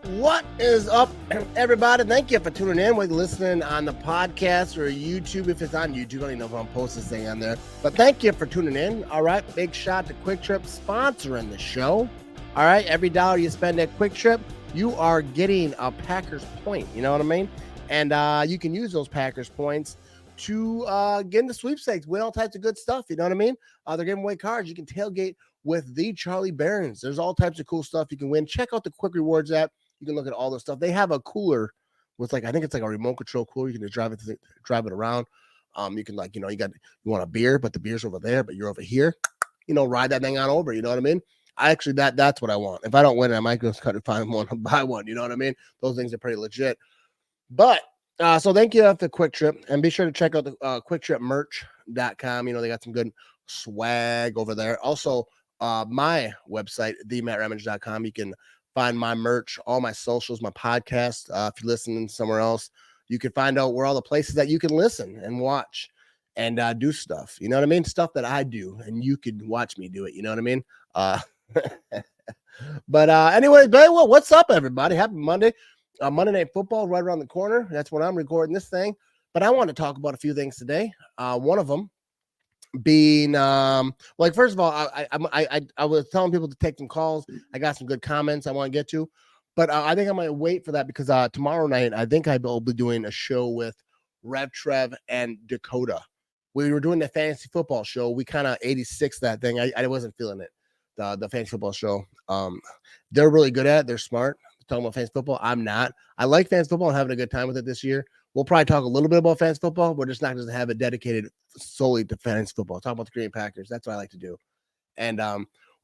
What is up, everybody? Thank you for tuning in, whether you're listening on the podcast or YouTube. If it's on YouTube, I don't even know if I'm posting this thing on there. But thank you for tuning in. All right. Big shout to Quick Trip sponsoring the show. All right. Every dollar you spend at Quick Trip, you are getting a Packers point. You know what I mean? And you can use those Packers points to get in the sweepstakes, win all types of good stuff. You know what I mean? They're giving away cards. You can tailgate with the Charlie Barons. There's all types of cool stuff you can win. Check out the Quick Rewards app. You can look at all the stuff. They have a cooler with I think it's like a remote control cooler. You can just drive it around. You can you want a beer, but the beer's over there, but you're over here. Ride that thing on over. You know what I mean? That's what I want. If I don't win it, I might go cut and find one and buy one. You know what I mean? Those things are pretty legit. But so thank you for Quick Trip, and be sure to check out the quicktripmerch.com. They got some good swag over there. Also, my website, themattramage.com. You can find my merch, all my socials, my podcast. If you're listening somewhere else, you can find out where all the places that you can listen and watch and do stuff. You know what I mean? Stuff that I do, and you could watch me do it. You know what I mean? But anyway, well, what's up, everybody? Happy Monday. Monday Night Football right around the corner. That's when I'm recording this thing. But I want to talk about a few things today. One of them being first of all, I was telling people to take some calls. I got some good comments I want to get to, but I think I might wait for that because tomorrow night I think I will be doing a show with Rev Trev and Dakota. We were doing the fantasy football show. We kind of 86 that thing. I wasn't feeling it. The fantasy football show. They're really good at it. They're smart. Talking about fantasy football. I'm not. I like fantasy football and having a good time with it this year. We'll probably talk a little bit about fantasy football. We're just not going to have it dedicated solely to fantasy football. Talk about the Green Bay Packers. That's what I like to do. And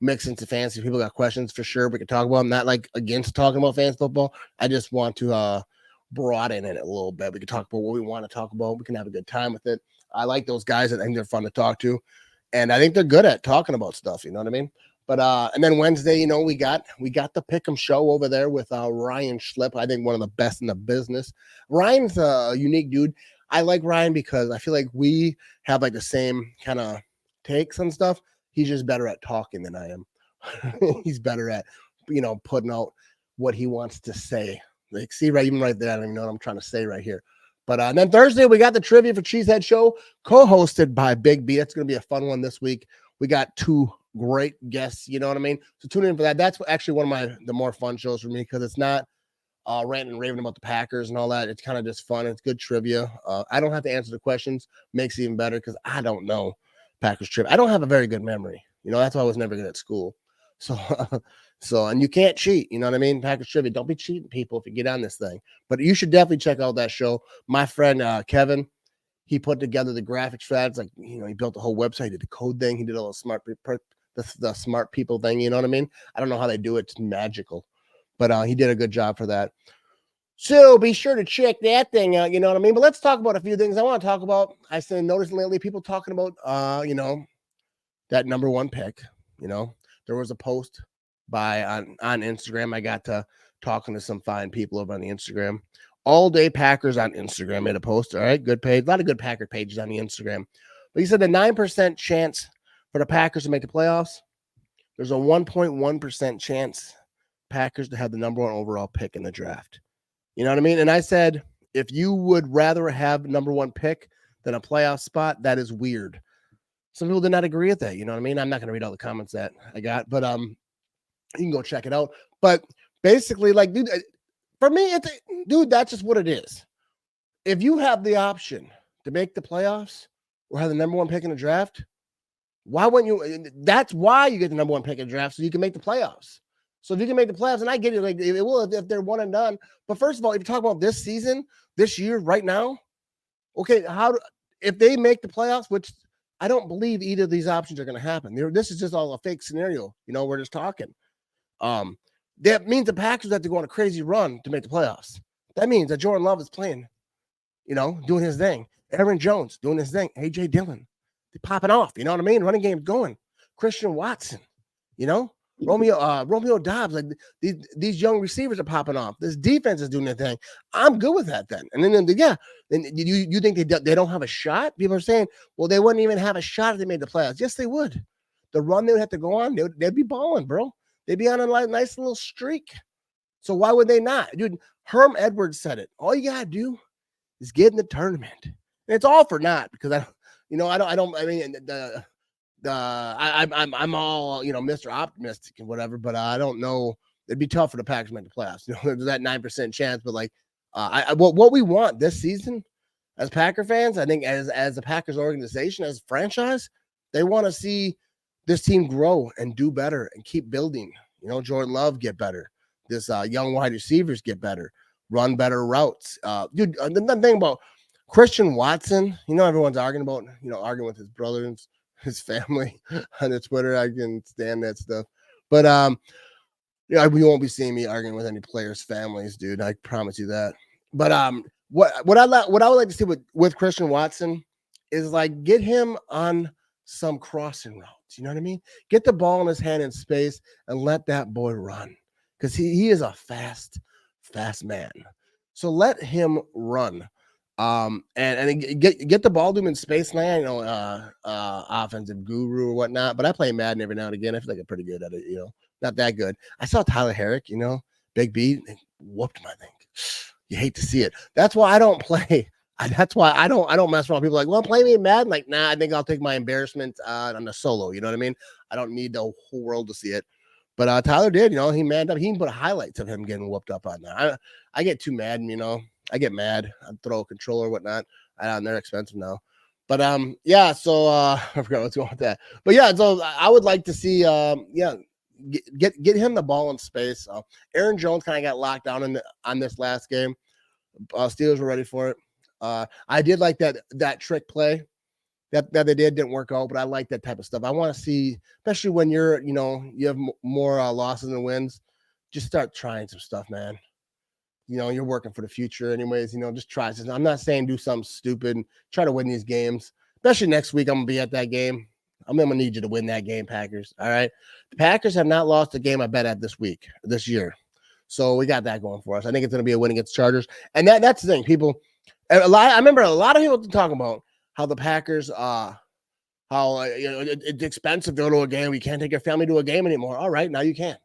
mix into fantasy. People got questions for sure. We can talk about them. Not against talking about fantasy football. I just want to broaden it a little bit. We can talk about what we want to talk about. We can have a good time with it. I like those guys. I think they're fun to talk to. And I think they're good at talking about stuff. You know what I mean? But and then Wednesday, we got the Pick'em show over there with Ryan Schlipp. I think one of the best in the business. Ryan's a unique dude. I like Ryan because I feel like we have the same kind of takes on stuff. He's just better at talking than I am. He's better at putting out what he wants to say. See, even right there, I don't even know what I'm trying to say right here. But and then Thursday, we got the Trivia for Cheesehead Show, co-hosted by Big B. That's going to be a fun one this week. We got two great guests, you know what I mean? So tune in for that. That's actually one of the more fun shows for me because it's not ranting and raving about the Packers and all that. It's kind of just fun. It's good trivia. I don't have to answer the questions. Makes it even better because I don't know Packers trivia. I don't have a very good memory. That's why I was never good at school. So, and you can't cheat. You know what I mean? Packers trivia. Don't be cheating people if you get on this thing. But you should definitely check out that show. My friend Kevin, he put together the graphics for that. It's he built the whole website, he did the code thing, he did all the smart people thing. You know what I mean? I don't know how they do it. It's magical. But he did a good job for that. So be sure to check that thing out. You know what I mean? But let's talk about a few things I want to talk about. I've been noticing lately people talking about, that number one pick. There was a post on Instagram. I got to talking to some fine people over on the Instagram. All Day Packers on Instagram made a post. All right, good page. A lot of good Packer pages on the Instagram. But he said the 9% chance for the Packers to make the playoffs. There's a 1.1% chance Packers to have the number one overall pick in the draft. You know what I mean? And I said, if you would rather have number one pick than a playoff spot, that is weird. Some people did not agree with that. You know what I mean? I'm not going to read all the comments that I got, but you can go check it out. But basically, dude, for me, that's just what it is. If you have the option to make the playoffs or have the number one pick in the draft, why wouldn't you? That's why you get the number one pick in the draft, so you can make the playoffs. So if you can make the playoffs, and I get it, it will if they're one and done. But first of all, if you talk about this season, this year, right now, okay, if they make the playoffs, which I don't believe either of these options are going to happen. This is just all a fake scenario. We're just talking. That means the Packers have to go on a crazy run to make the playoffs. That means that Jordan Love is playing, doing his thing. Aaron Jones doing his thing. A.J. Dillon, they're popping off. You know what I mean? Running game's going. Christian Watson, Romeo Dobbs. These young receivers are popping off. This defense is doing their thing. I'm good with that then. And then you think they don't have a shot? People are saying, well, they wouldn't even have a shot if they made the playoffs. Yes, they would. The run they would have to go on, they'd be balling, bro. They'd be on a nice little streak. So why would they not? Dude, Herm Edwards said it. All you gotta do is get in the tournament. And it's all for naught because I mean I'm all, Mr. Optimistic and whatever, but I don't know. It'd be tough for the Packers to make the playoffs. There's that 9% chance, but like what we want this season as Packer fans, I think as the Packers organization, as a franchise, they want to see this team grow and do better and keep building. Jordan Love get better. This young wide receivers get better, run better routes. Dude, the thing about Christian Watson, everyone's arguing with his brother and his family on the Twitter. I can stand that stuff. But we won't be seeing me arguing with any players' families, dude. I promise you that. But what I would like to see with Christian Watson is like get him on some crossing routes. You know what I mean? Get the ball in his hand in space and let that boy run. Because he is a fast man. So let him run. And get the ball to him in space. Man, offensive guru or whatnot. But I play Madden every now and again. I feel like I'm pretty good at it. Not that good. I saw Tyler Herrick. Big B, they whooped my thing. You hate to see it. That's why I don't play. That's why I don't mess around. People are like, well, play me in Madden. Like, nah, I think I'll take my embarrassment on the solo. You know what I mean? I don't need the whole world to see it. But Tyler did. He manned up. He can put highlights of him getting whooped up on that. I get too mad. I get mad. I throw a controller, whatnot. They're expensive now. But yeah. So I forgot what's going on with that. But yeah. So I would like to see get him the ball in space. Aaron Jones kind of got locked down on this last game. Steelers were ready for it. I did like that trick play that they didn't work out, but I like that type of stuff. I want to see, especially when you have more losses than wins, just start trying some stuff, man. You're working for the future anyways, just try. I'm not saying do something stupid and try to win these games, especially next week. I'm going to be at that game. I'm going to need you to win that game, Packers. All right. The Packers have not lost a game I bet at this year. So we got that going for us. I think it's going to be a win against Chargers. And that's the thing, people. I remember a lot of people talking about how the Packers, it's expensive to go to a game. We can't take your family to a game anymore. All right, now you can.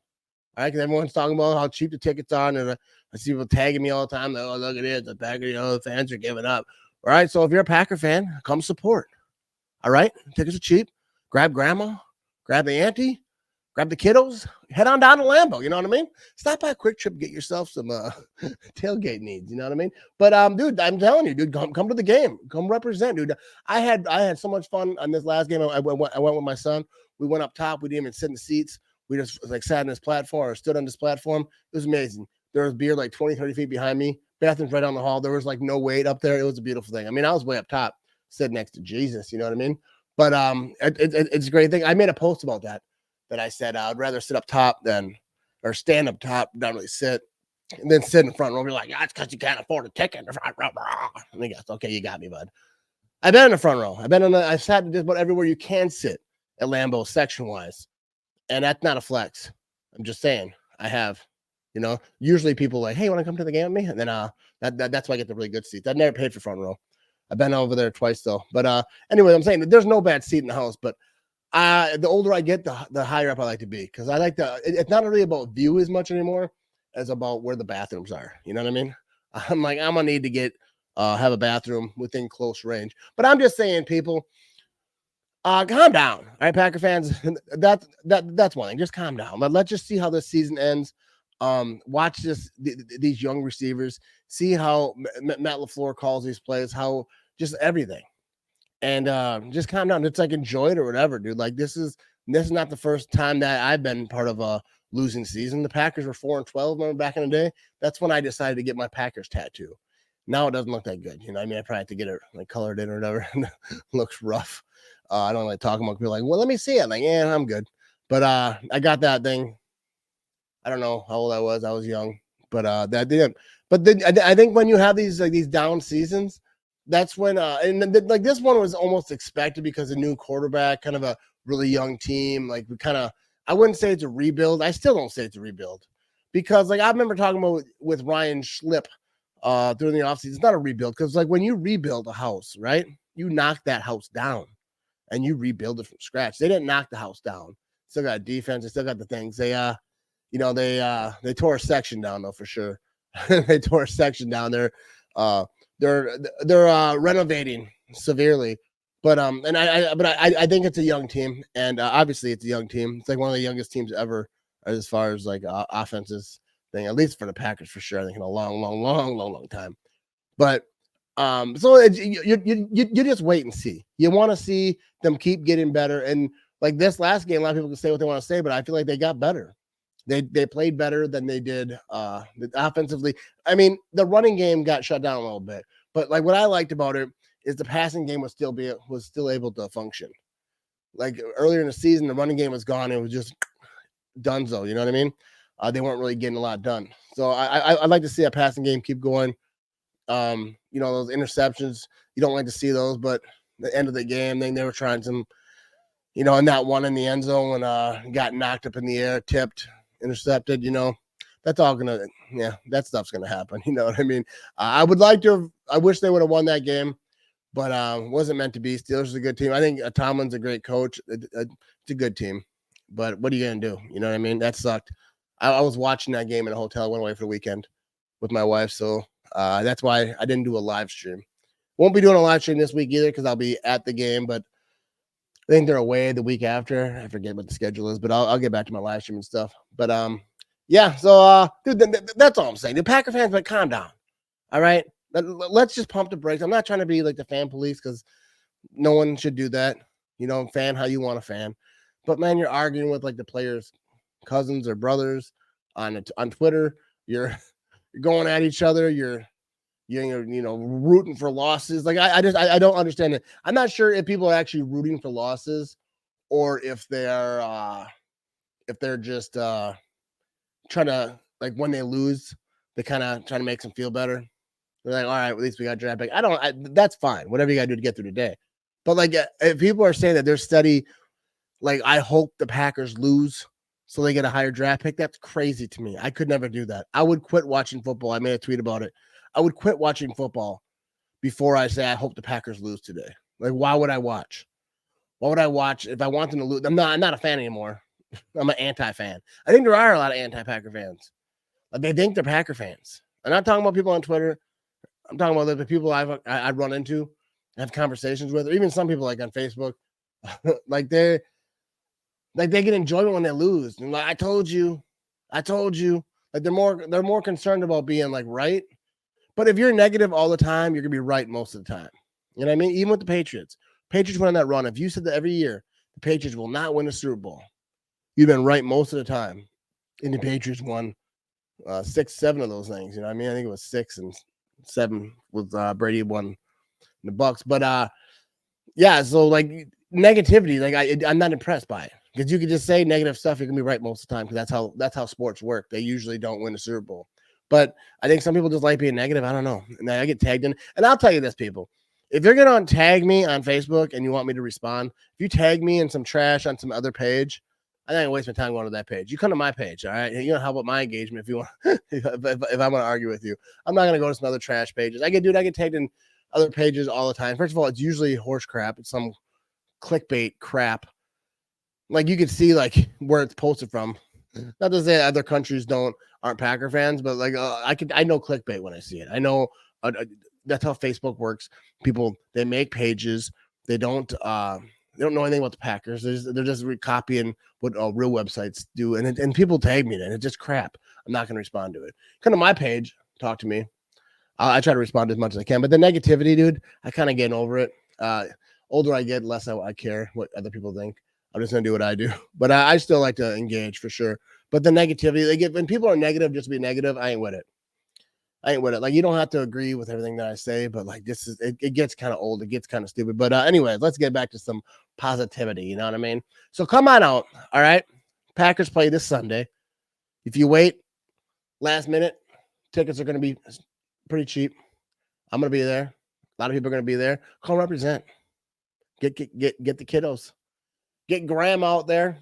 All right, because everyone's talking about how cheap the tickets are, and I see people tagging me all the time. Oh, look at it, the Packers, the fans are giving up. All right, so if you're a Packer fan, come support. All right, tickets are cheap. Grab grandma, grab the auntie, grab the kiddos, head on down to Lambeau. You know what I mean? Stop by Quick Trip, get yourself some tailgate needs. You know what I mean? But dude, I'm telling you, dude, come to the game, come represent, dude. I had so much fun on this last game. I went with my son. We went up top. We didn't even sit in the seats. We just sat in this platform or stood on this platform. It was amazing. There was beer like 20, 30 feet behind me. Bathrooms right down the hall. There was like no wait up there. It was a beautiful thing. I mean, I was way up top, sitting next to Jesus. You know what I mean? But it's a great thing. I made a post about that I said I'd rather sit up top or stand up top, not really sit, and then sit in the front row. Be like, that's because you can't afford a ticket in the front row. And I guess, okay, you got me, bud. I've been in the front row. I've sat just about everywhere you can sit at Lambeau section wise. And that's not a flex. I'm just saying I have, usually people like, hey, want to come to the game with me? And then that's why I get the really good seats. I've never paid for front row. I've been over there twice though. But anyway, I'm saying that there's no bad seat in the house, but the older I get, the higher up I like to be. Cause I like it's not really about view as much anymore as about where the bathrooms are. You know what I mean? I'm like, I'm gonna need to have a bathroom within close range, but I'm just saying, people, calm down. All right, Packer fans. That's one thing. Just calm down. Let's just see how this season ends. Watch these young receivers. See how Matt LaFleur calls these plays. How just everything, and just calm down. It's like enjoy it or whatever, dude. Like this is not the first time that I've been part of a losing season. The Packers were 4-12. Remember back in the day? That's when I decided to get my Packers tattoo. Now it doesn't look that good. I mean, I probably have to get it like colored in or whatever. Looks rough. I don't like talking about people like, well, let me see it. Like, yeah, I'm good. But I got that thing. I don't know how old I was. I was young, but that didn't. But then I think when you have these down seasons, that's when like this one was almost expected because a new quarterback, kind of a really young team. Like I wouldn't say it's a rebuild. I still don't say it's a rebuild because like I remember talking about with Ryan Schlip during the offseason. It's not a rebuild because like when you rebuild a house, right? You knock that house down. And you rebuild it from scratch. They didn't knock the house down. Still got defense. They still got the things. They they tore a section down though for sure. They tore a section down there. They're renovating severely, but I think it's a young team, and obviously it's a young team. It's like one of the youngest teams ever as far as like offenses thing, at least for the Packers for sure. I think in a long time. But so you just wait and see. You want to see them keep getting better, and like this last game, a lot of people can say what they want to say, but I feel like they got better. They played better than they did offensively. I mean, the running game got shut down a little bit, but like what I liked about it is the passing game was still able to function. Like earlier in the season, the running game was gone. It was just donezo. You know what I mean? They weren't really getting a lot done. So I'd like to see a passing game keep going. Those interceptions, you don't like to see those, but the end of the game, they were trying some, and that one in the end zone got knocked up in the air, tipped, intercepted, that's all that stuff's gonna happen. You know what I mean? I wish they would have won that game, but wasn't meant to be. Steelers is a good team. I think Tomlin's a great coach. It's a good team, but what are you gonna do? You know what I mean? That sucked. I was watching that game in a hotel. Went away for the weekend with my wife, so that's why I didn't do a live stream. Won't be doing a live stream this week either because I'll be at the game, but I think they're away the week after. I forget what the schedule is, but I'll get back to my live stream and stuff. But yeah, so dude, that's all I'm saying. The Packer fans, but calm down. All right. Let's just pump the brakes. I'm not trying to be like the fan police because no one should do that. Fan how you want to fan. But man, you're arguing with like the players' cousins or brothers on Twitter. You're going at each other. You're rooting for losses. Like I don't understand it. I'm not sure if people are actually rooting for losses or if they're just trying to, like, when they lose, they kind of trying to make them feel better. They're like, all right, at least we got draft pick. That's fine. Whatever you got to do to get through the day. But like, if people are saying that they're steady, like, I hope the Packers lose so they get a higher draft pick, that's crazy to me. I could never do that. I would quit watching football. I made a tweet about it. I would quit watching football before I say I hope the Packers lose today. Like, why would I watch? Why would I watch if I want them to lose? I'm not a fan anymore. I'm an anti-fan. I think there are a lot of anti-Packer fans. Like, they think they're Packer fans. I'm not talking about people on Twitter. I'm talking about the people I run into, have conversations with, or even some people like on Facebook. like they get enjoyment when they lose. And like, I told you. Like, they're more concerned about being like right. But if you're negative all the time, you're gonna be right most of the time. You know what I mean? Even with the Patriots went on that run. If you said that every year the Patriots will not win a Super Bowl, you've been right most of the time. And the Patriots won 6-7 of those things. You know what I mean? I think it was 6 and 7 with Brady won the Bucks. But yeah, so like negativity, like I'm not impressed by it. Because you could just say negative stuff, you're gonna be right most of the time, because that's how sports work. They usually don't win a Super Bowl. But I think some people just like being negative. I don't know. And I get tagged in. And I'll tell you this, people. If you're going to tag me on Facebook and you want me to respond, if you tag me in some trash on some other page, I ain't waste my time going to that page. You come to my page, all right? You know, help with my engagement if you want. if I'm going to argue with you. I'm not going to go to some other trash pages. I get tagged in other pages all the time. First of all, it's usually horse crap. It's some clickbait crap. Like, you can see like where it's posted from. Not to say other countries aren't Packer fans, but like I know clickbait when I see it. I know that's how Facebook works. People, they make pages. They don't know anything about the Packers. They're just copying what real websites do, and people tag me in it. It's just crap. I'm not going to respond to it. Come to my page, talk to me. I try to respond as much as I can, but the negativity, dude, I kind of getting over it. Older I get, less I care what other people think. I'm just gonna do what I do, but I still like to engage for sure. But the negativity they get, when people are negative, just be negative. I ain't with it. Like, you don't have to agree with everything that I say, but like, this is it gets kind of old. It gets kind of stupid. But anyways, let's get back to some positivity. You know what I mean? So come on out. All right. Packers play this Sunday. If you wait last minute, tickets are going to be pretty cheap. I'm going to be there. A lot of people are going to be there. Come represent. Get the kiddos. Get Graham out there.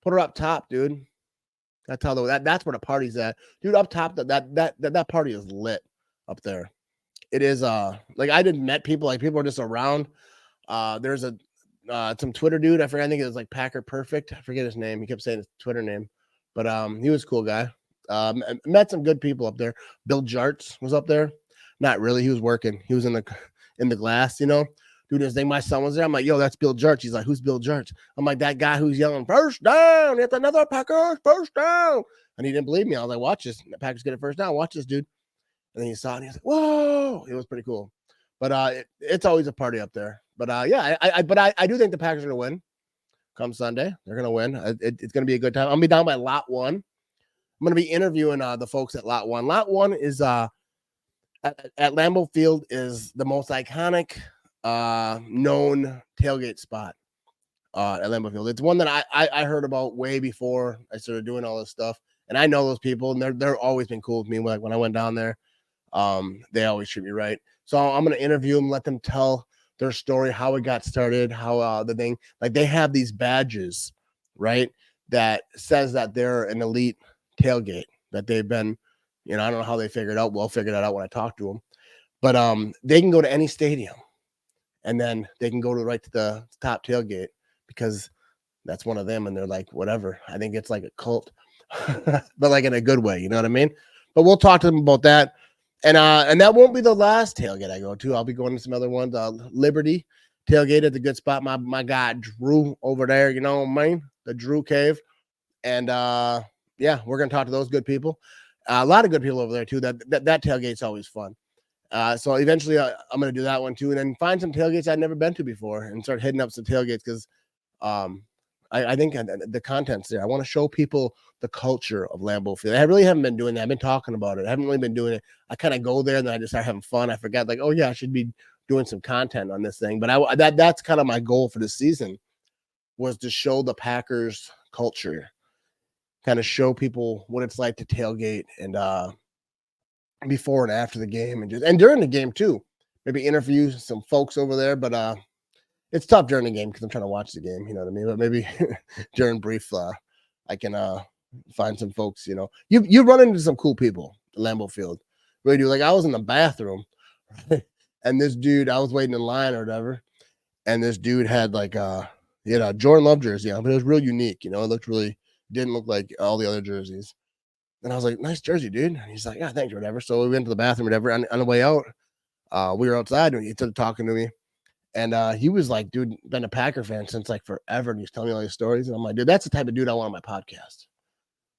Put her up top, dude. That's how that's where the party's at, dude. Up top, that party is lit up there. It is like, I didn't met people, like, people are just around. There's some Twitter dude, I forget, I think it was like Packer Perfect. I forget his name. He kept saying his Twitter name. But he was a cool guy. Met some good people up there. Bill Jarts was up there. Not really. He was working. He was in the glass, Dude, his name, my son was there. I'm like, yo, that's Bill Jarts. He's like, who's Bill Jarts? I'm like, that guy who's yelling, first down. It's another Packers, first down. And he didn't believe me. I was like, watch this. The Packers get it first down. Watch this, dude. And then he saw it and he was like, whoa. It was pretty cool. But it's always a party up there. But yeah, I do think the Packers are going to win come Sunday. They're going to win. It's going to be a good time. I'm going to be down by Lot 1. I'm going to be interviewing the folks at Lot 1. Lot 1 is at Lambeau Field is the most iconic known tailgate spot at Lambeau Field. It's one that I heard about way before I started doing all this stuff. And I know those people, and they're always been cool with me. Like when I went down there, they always treat me right. So I'm going to interview them, let them tell their story, how it got started, how the thing, like they have these badges, right, that says that they're an elite tailgate, that they've been, I don't know how they figured it out. We'll figure that out when I talk to them. But they can go to any stadium, and then they can go right to the top tailgate because that's one of them, and they're like, whatever. I think it's like a cult, but like in a good way, you know what I mean? But we'll talk to them about that. And that won't be the last tailgate I go to. I'll be going to some other ones. Liberty tailgate at the good spot. My guy Drew over there, the Drew Cave. And yeah, we're gonna talk to those good people. A lot of good people over there too. That tailgate's always fun. So eventually I'm gonna do that one too, and then find some tailgates I'd never been to before, and start hitting up some tailgates because I think the content's there. I want to show people the culture of Lambeau Field. I really haven't been doing that. I've been talking about it. I haven't really been doing it. I kind of go there and then I just start having fun. I forgot, like, oh yeah, I should be doing some content on this thing. But that's kind of my goal for this season, was to show the Packers culture, kind of show people what it's like to tailgate, and before and after the game, and during the game too. Maybe interview some folks over there, but it's tough during the game because I'm trying to watch the game, you know what I mean? But maybe during brief, I can find some folks, You run into some cool people at Lambeau Field. Really do. Like I was in the bathroom, and this dude, I was waiting in line or whatever, and this dude had like Jordan Love jersey on, but it was real unique, it looked really, didn't look like all the other jerseys. And I was like, nice jersey, dude. And he's like, yeah, thanks, whatever. So we went to the bathroom, whatever. On the way out, we were outside and he started talking to me. And he was like, dude, been a Packer fan since like forever. And he's telling me all these stories. And I'm like, dude, that's the type of dude I want on my podcast.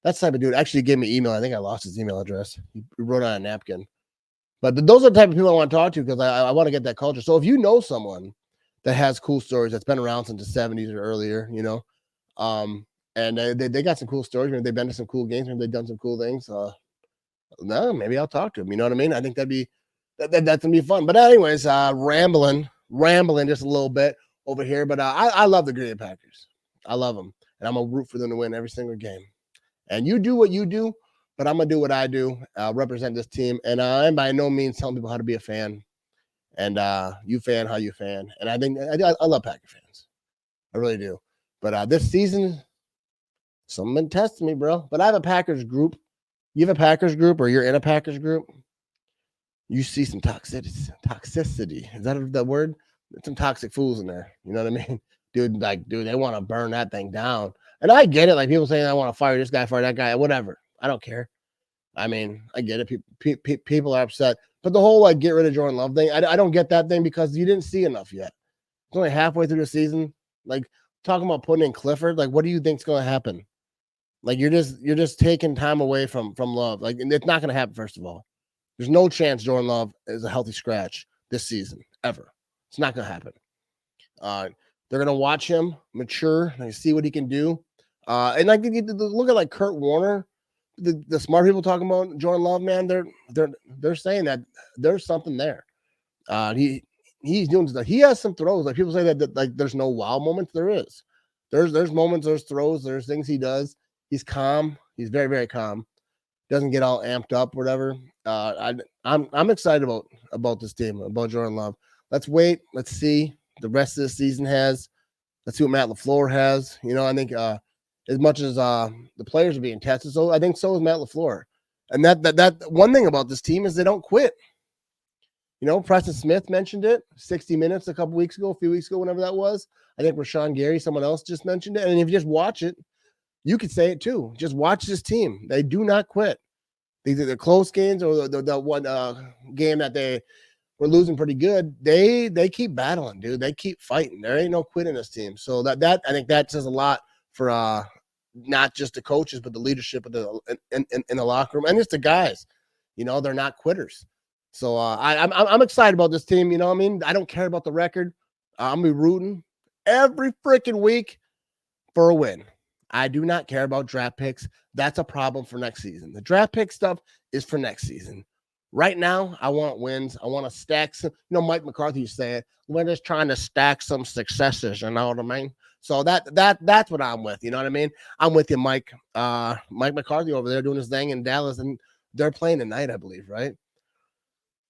That's the type of dude. Actually, he gave me email. I think I lost his email address. He wrote on a napkin. But those are the type of people I want to talk to because I want to get that culture. So if you know someone that has cool stories, that's been around since the 70s or earlier, and they got some cool stories. Maybe they've been to some cool games. Maybe they've done some cool things. No, maybe I'll talk to them. You know what I mean? I think that's gonna be fun. But anyways, rambling just a little bit over here. But I love the Green Bay Packers. I love them, and I'm gonna root for them to win every single game. And you do what you do, but I'm gonna do what I do. Represent this team, and I'm by no means telling people how to be a fan. And you fan how you fan. And I think I love Packer fans. I really do. But this season, someone been testing me, bro. But I have a Packers group. You have a Packers group, or you're in a Packers group, you see some toxicity. Is that the word? There's some toxic fools in there. You know what I mean? Dude, they want to burn that thing down. And I get it. Like people saying, I want to fire this guy, fire that guy, whatever. I don't care. I mean, I get it. People are upset. But the whole get rid of Jordan Love thing, I don't get that thing because you didn't see enough yet. It's only halfway through the season. Like talking about putting in Clifford, like what do you think's going to happen? Like you're just taking time away from Love. Like it's not going to happen. First of all, there's no chance Jordan Love is a healthy scratch this season ever. It's not going to happen. They're going to watch him mature and see what he can do. And like look at like Kurt Warner, the smart people talking about Jordan Love, man. They're saying that there's something there. He's doing stuff. He has some throws. Like people say that like there's no wow moments. There is. There's moments. There's throws. There's things he does. He's calm. He's very, very calm. Doesn't get all amped up, whatever. I'm excited about this team, about Jordan Love. Let's wait. Let's see the rest of the season has. Let's see what Matt LaFleur has. I think as much as the players are being tested, so I think so is Matt LaFleur. And that one thing about this team is they don't quit. Preston Smith mentioned it 60 Minutes a few weeks ago, whenever that was. I think Rashawn Gary, someone else just mentioned it. And if you just watch it, You could say it too. Just watch this team. They do not quit. These are the close games or the one game that they were losing pretty good. They keep battling, dude. They keep fighting. There ain't no quit in this team. So that I think that says a lot for not just the coaches, but the leadership of in the locker room and just the guys. You know, they're not quitters. So I'm excited about this team. You know what I mean? I don't care about the record. I'm be rooting every freaking week for a win. I do not care about draft picks. That's a problem for next season. The draft pick stuff is for next season. Right now, I want wins. I want to stack some. You know, Mike McCarthy said we're just trying to stack some successes. You know what I mean? So that's what I'm with. You know what I mean? I'm with you, Mike. Mike McCarthy over there doing his thing in Dallas, and they're playing tonight, I believe, right?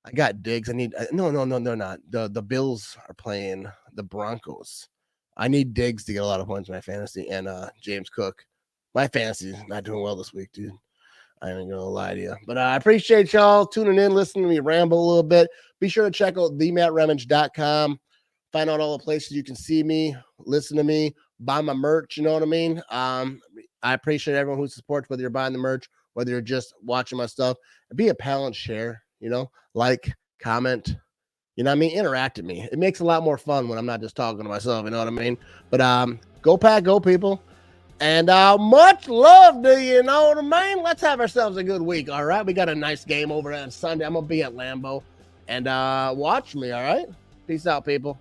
I got Diggs. I need no, they're not. The Bills are playing the Broncos. I need Diggs to get a lot of points in my fantasy and James Cook. My fantasy is not doing well this week, dude. I ain't gonna lie to you. But I appreciate y'all tuning in, listening to me ramble a little bit. Be sure to check out themattramage.com. Find out all the places you can see me, listen to me, buy my merch. You know what I mean? I appreciate everyone who supports, whether you're buying the merch, whether you're just watching my stuff. Be a pal and share, you know, like, comment, you know what I mean? Interact with me. It makes a lot more fun when I'm not just talking to myself, you know what I mean? But go Pack, go people. And much love to you, know what I mean? Let's have ourselves a good week, all right? We got a nice game over on Sunday. I'm going to be at Lambeau. And watch me, all right? Peace out, people.